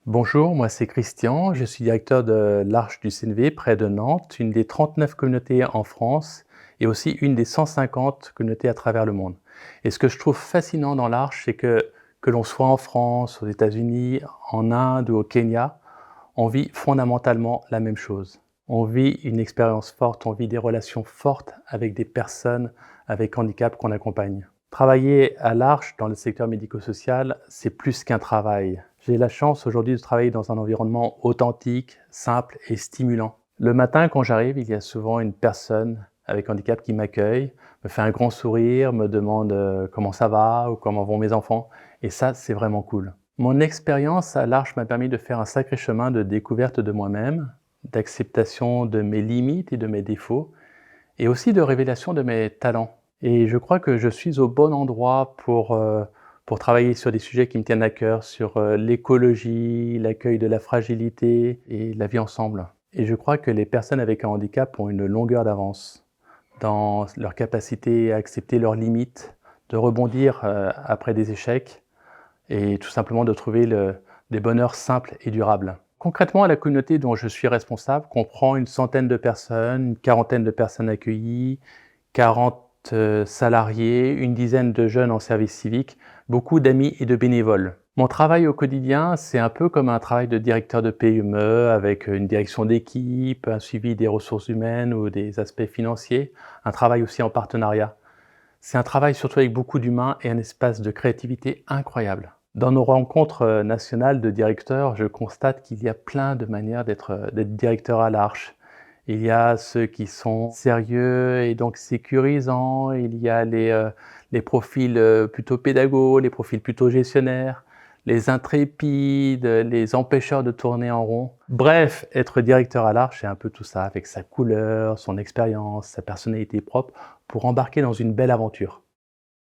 Bonjour, moi c'est Christian, je suis directeur de l'Arche du Sénévé près de Nantes, une des 39 communautés en France et aussi une des 150 communautés à travers le monde. Et ce que je trouve fascinant dans l'Arche, c'est que l'on soit en France, aux États-Unis, en Inde ou au Kenya, on vit fondamentalement la même chose. On vit une expérience forte, on vit des relations fortes avec des personnes avec handicap qu'on accompagne. Travailler à l'Arche dans le secteur médico-social, c'est plus qu'un travail. J'ai la chance aujourd'hui de travailler dans un environnement authentique, simple et stimulant. Le matin, quand j'arrive, il y a souvent une personne avec handicap qui m'accueille, me fait un grand sourire, me demande comment ça va ou comment vont mes enfants. Et ça, c'est vraiment cool. Mon expérience à l'Arche m'a permis de faire un sacré chemin de découverte de moi-même, d'acceptation de mes limites et de mes défauts, et aussi de révélation de mes talents. Et je crois que je suis au bon endroit pour travailler sur des sujets qui me tiennent à cœur, sur l'écologie, l'accueil de la fragilité et la vie ensemble. Et je crois que les personnes avec un handicap ont une longueur d'avance dans leur capacité à accepter leurs limites, de rebondir après des échecs et tout simplement de trouver des bonheurs simples et durables. Concrètement, la communauté dont je suis responsable comprend une centaine de personnes, une quarantaine de personnes accueillies, 40 salariés, une dizaine de jeunes en service civique, beaucoup d'amis et de bénévoles. Mon travail au quotidien, c'est un peu comme un travail de directeur de PME avec une direction d'équipe, un suivi des ressources humaines ou des aspects financiers, un travail aussi en partenariat. C'est un travail surtout avec beaucoup d'humains et un espace de créativité incroyable. Dans nos rencontres nationales de directeurs, je constate qu'il y a plein de manières d'être directeur à l'Arche. Il y a ceux qui sont sérieux et donc sécurisants, il y a les profils plutôt pédagogues, les profils plutôt gestionnaires, les intrépides, les empêcheurs de tourner en rond. Bref, être directeur à l'Arche, c'est un peu tout ça, avec sa couleur, son expérience, sa personnalité propre, pour embarquer dans une belle aventure.